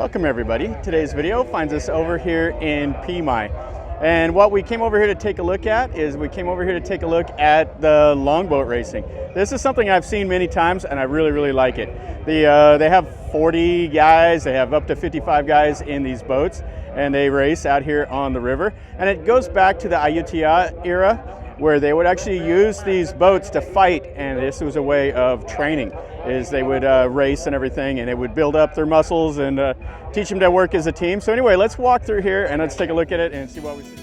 Welcome everybody. Today's video finds us over here in Phimai. And what we came over here to take a look at is the longboat racing. This is something I've seen many times and I really like it. They have 40 guys, they have up to 55 guys in these boats, and they race out here on the river. And it goes back to the Ayutthaya era, where they would actually use these boats to fight, and this was a way of training. Is they would race and everything, and it would build up their muscles and teach them to work as a team. So anyway, let's walk through here and let's take a look at it and see what we see.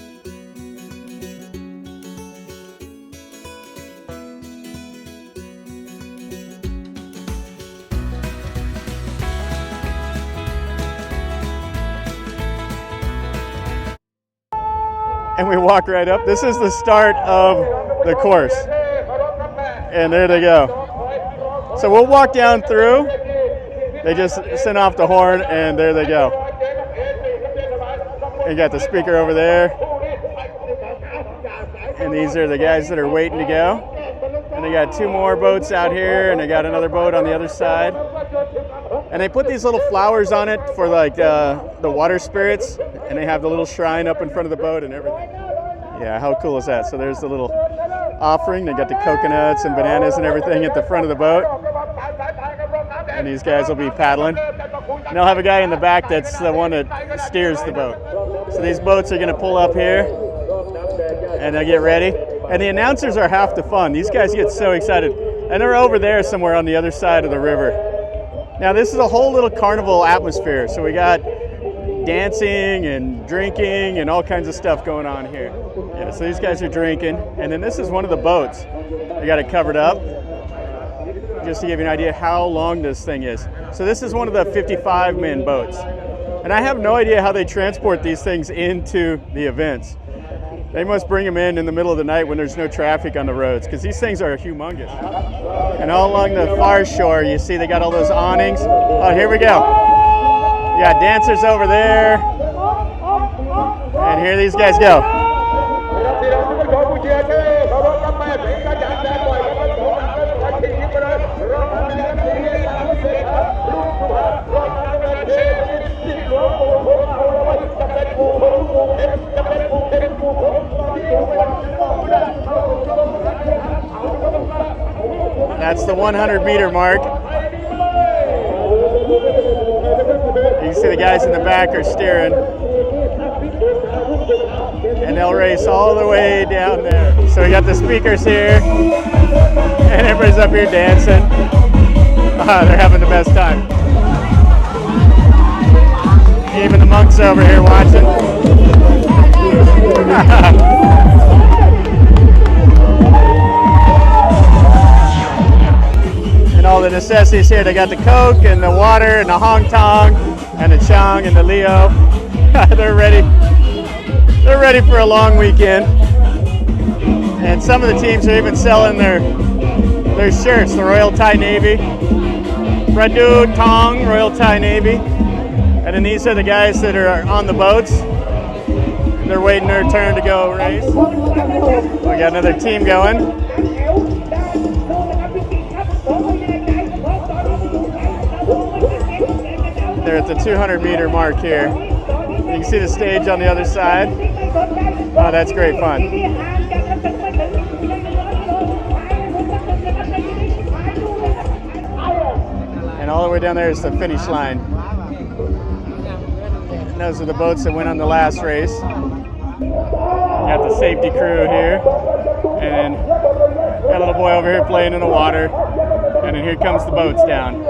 And we walk right up. This is the start of the course. And there they go. So we'll walk down through. They just send off the horn and there they go. You got the speaker over there. And these are the guys that are waiting to go. And they got two more boats out here, and they got another boat on the other side. And they put these little flowers on it for like the water spirits, and they have the little shrine up in front of the boat and everything. Yeah, how cool is that? So there's the little offering. They got the coconuts and bananas and everything at the front of the boat. And these guys will be paddling. And they'll have a guy in the back that's the one that steers the boat. So these boats are going to pull up here and they'll get ready. And the announcers are half the fun. These guys get so excited. And they're over there somewhere on the other side of the river. Now this is a whole little carnival atmosphere. So we got dancing and drinking and all kinds of stuff going on here. Yeah, so these guys are drinking. And then this is one of the boats. They got it covered up, just to give you an idea how long this thing is. So this is one of the 55-man boats. And I have no idea how they transport these things into the events. They must bring them in the middle of the night when there's no traffic on the roads, because these things are humongous. And all along the far shore, you see they got all those awnings. Oh, here we go. You got dancers over there. And here these guys go. That's the 100-meter mark. You can see the guys in the back are steering. And they'll race all the way down there. So we got the speakers here. And everybody's up here dancing. They're having the best time. Even the monks over here watching. And all the necessities here. They got the Coke and the water and the Hong Tong and the Chong and the Leo. They're ready. They're ready for a long weekend. And some of the teams are even selling their shirts. The Royal Thai Navy. Radu Tong, Royal Thai Navy. And then these are the guys that are on the boats. They're waiting their turn to go race. We got another team going. They're at the 200-meter mark here. You can see the stage on the other side. Oh, that's great fun. And all the way down there is the finish line. And those are the boats that went on the last race. Got the safety crew here. And got a little boy over here playing in the water. And then here comes the boats down.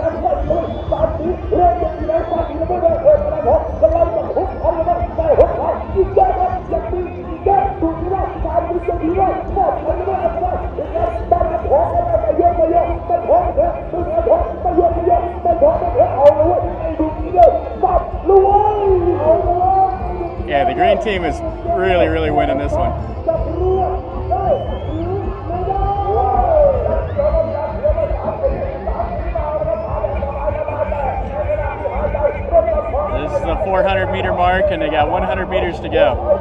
Yeah, the green team is really winning this one. This is the 400-meter mark, and they got 100 meters to go.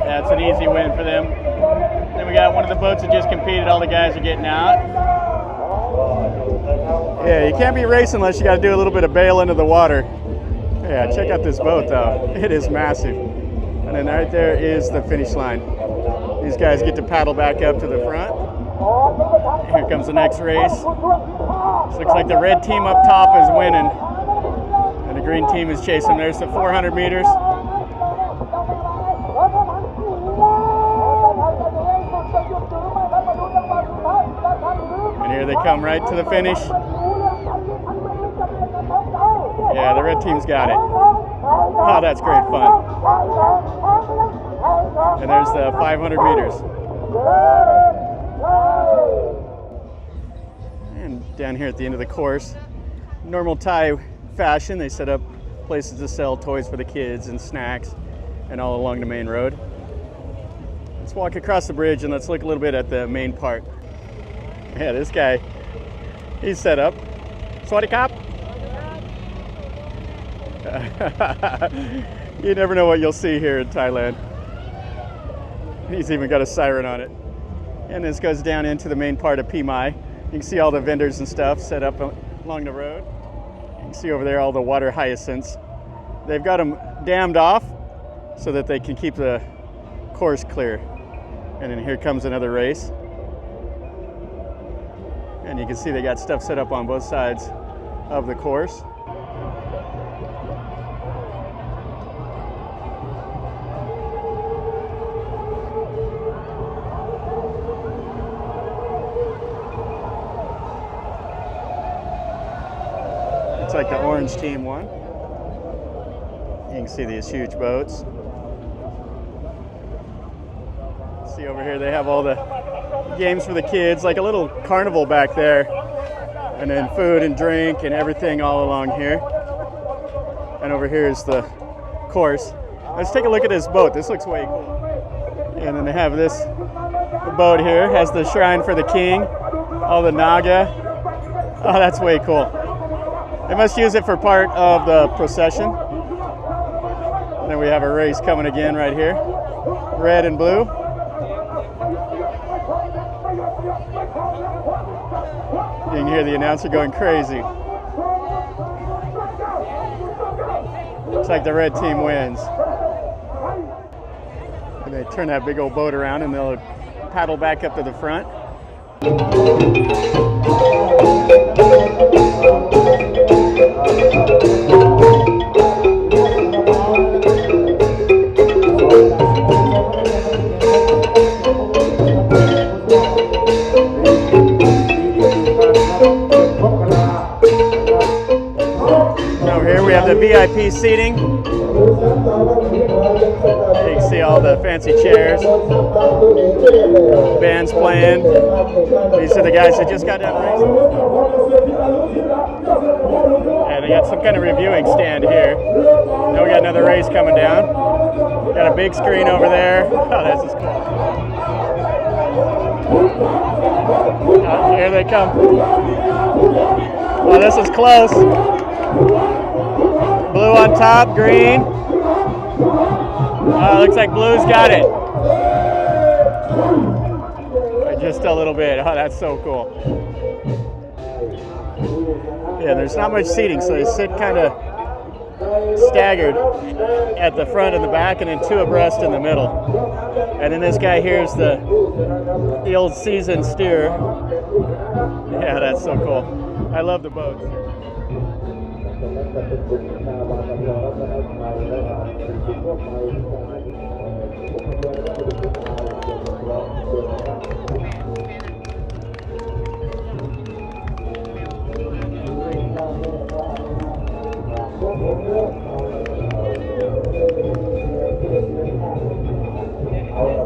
That's an easy win for them. Then we got one of the boats that just competed. All the guys are getting out. Yeah, you can't be racing unless you got to do a little bit of bail into the water. Yeah, check out this boat though. It is massive. And then right there is the finish line. These guys get to paddle back up to the front. Here comes the next race. This looks like the red team up top is winning. And the green team is chasing. There's the 400 meters. And here they come right to the finish. Yeah, the red team's got it. Oh, that's great fun. And there's the 500 meters. And down here at the end of the course, normal Thai fashion, they set up places to sell toys for the kids and snacks and all along the main road. Let's walk across the bridge and let's look a little bit at the main part. Yeah, this guy, he's set up. Sawasdee Krap. You never know what you'll see here in Thailand. He's even got a siren on it. And this goes down into the main part of Phimai. You can see all the vendors and stuff set up along the road. You can see over there all the water hyacinths. They've got them dammed off so that they can keep the course clear. And then here comes another race. And you can see they got stuff set up on both sides of the course. Looks like the orange team won. You can see these huge boats. See over here they have all the games for the kids, like a little carnival back there. And then food and drink and everything all along here. And over here is the course. Let's take a look at this boat. This looks way cool. And then they have this boat here, has the shrine for the king, all the Naga. Oh, that's way cool. They must use it for part of the procession. And then we have a race coming again right here. Red and blue. You can hear the announcer going crazy. Looks like the red team wins. And they turn that big old boat around and they'll paddle back up to the front. Over here we have the VIP seating. You can see all the fancy chairs. Bands playing. These are the guys that just got done racing. And they got some kind of reviewing stand here. Now we got another race coming down. Got a big screen over there. Oh, this is cool. Oh, here they come. Oh, this is close. Blue on top, green. Looks like blue's got it. Just a little bit. Oh, that's so cool. Yeah, there's not much seating, so they sit kind of staggered at the front and the back, and then two abreast in the middle. And then this guy here is the old seasoned steer. Yeah, that's so cool. I love the boats.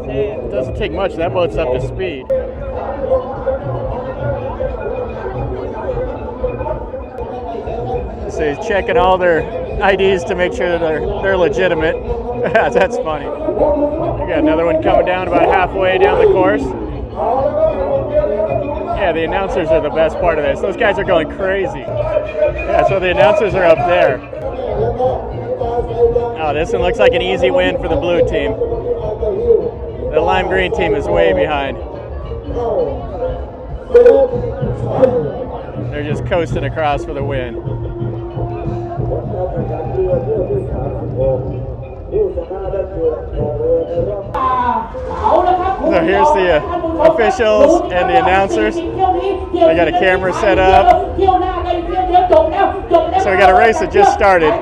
It doesn't take much. That boat's up to speed. So he's checking all their IDs to make sure that they're legitimate. That's funny. We got another one coming down about halfway down the course. Yeah, the announcers are the best part of this. Those guys are going crazy. Yeah, so the announcers are up there. Oh, this one looks like an easy win for the blue team. The lime green team is way behind. They're just coasting across for the win. So here's the officials and the announcers. They got a camera set up. So we got a race that just started.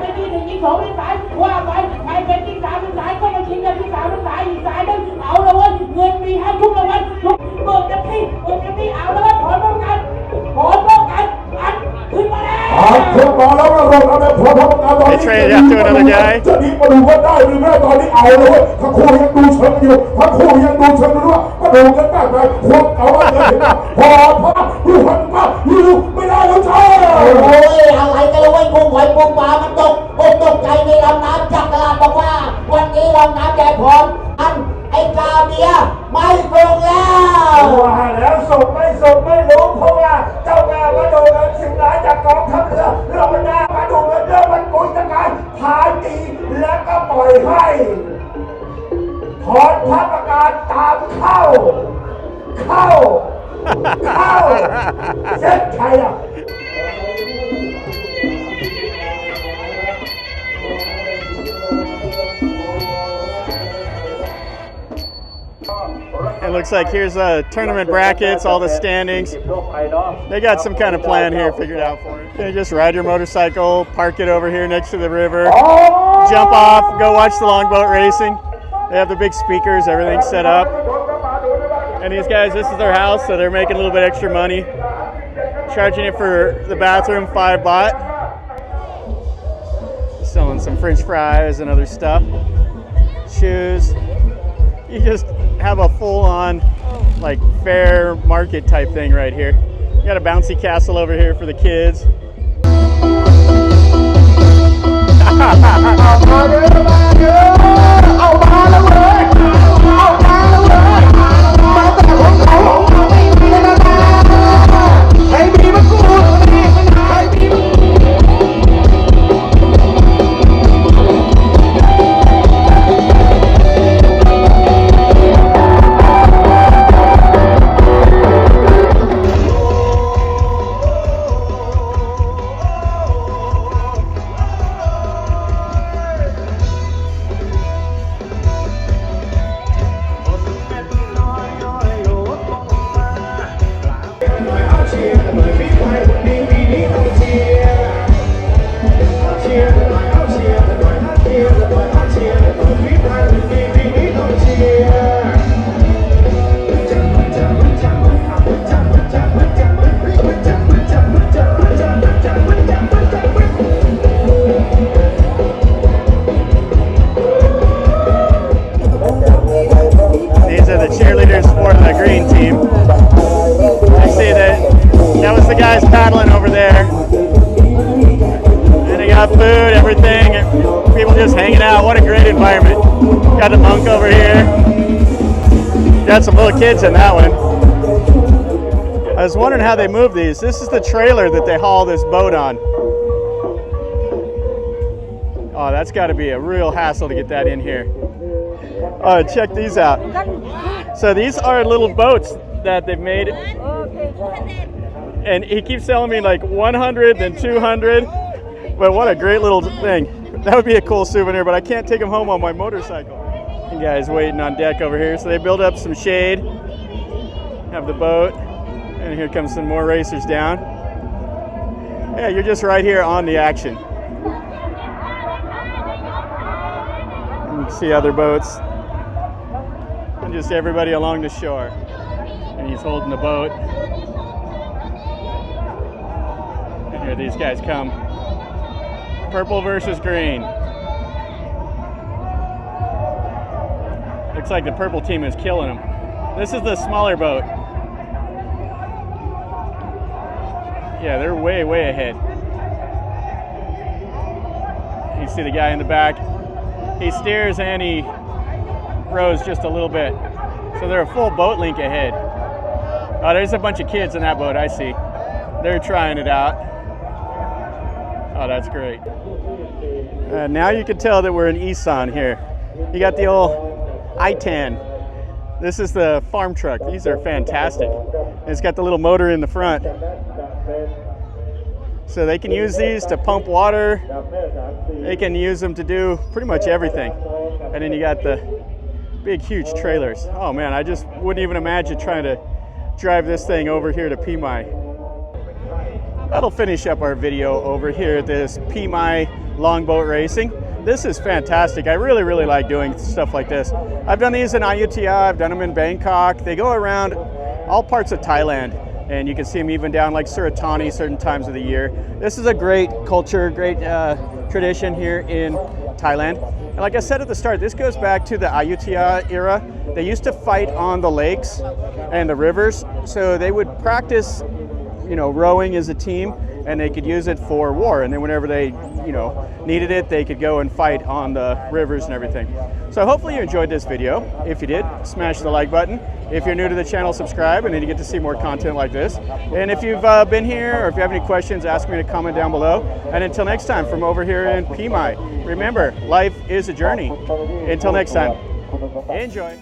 They traded up to another guy. It looks like here's tournament brackets, all the standings. They got some kind of plan here figured out for you. You just ride your motorcycle, park it over here next to the river, jump off, go watch the longboat racing. They have the big speakers, everything's set up. And these guys, this is their house, so they're making a little bit extra money. Charging it for the bathroom, 5 baht. Selling some French fries and other stuff. Shoes. You just have a full-on, like, fair market type thing right here. You got a bouncy castle over here for the kids. Got a monk over here. Got some little kids in that one. I was wondering how they move these. This is the trailer that they haul this boat on. Oh, that's got to be a real hassle to get that in here. Oh, check these out. So these are little boats that they've made. And he keeps telling me like 100, then 200. But what a great little thing. That would be a cool souvenir, but I can't take them home on my motorcycle. You guys waiting on deck over here. So they build up some shade, have the boat, and here comes some more racers down. Yeah, you're just right here on the action. You can see other boats and just everybody along the shore. And he's holding the boat. And here these guys come. Purple versus green. Looks like the purple team is killing them. This is the smaller boat. Yeah, they're way, way ahead. You see the guy in the back. He steers and he rows just a little bit. So they're a full boat length ahead. Oh, there's a bunch of kids in that boat, I see. They're trying it out. Oh, that's great. Now you can tell that we're in Isan here. You got the old Itan. This is the farm truck. These are fantastic. It's got the little motor in the front. So they can use these to pump water. They can use them to do pretty much everything. And then you got the big, huge trailers. Oh man, I just wouldn't even imagine trying to drive this thing over here to Phimai. That'll finish up our video over here at this Phimai longboat racing. This is fantastic. I really, really like doing stuff like this. I've done these in Ayutthaya, I've done them in Bangkok. They go around all parts of Thailand, and you can see them even down like Suratani certain times of the year. This is a great culture, great tradition here in Thailand. And like I said at the start, this goes back to the Ayutthaya era. They used to fight on the lakes and the rivers, so they would practice, you know, rowing as a team, and they could use it for war. And then whenever they, you know, needed it, they could go and fight on the rivers and everything. So hopefully you enjoyed this video. If you did, smash the like button. If you're new to the channel, subscribe, and then you get to see more content like this. And if you've been here, or if you have any questions, ask me to comment down below. And until next time, from over here in Phimai, remember, life is a journey. Until next time, enjoy.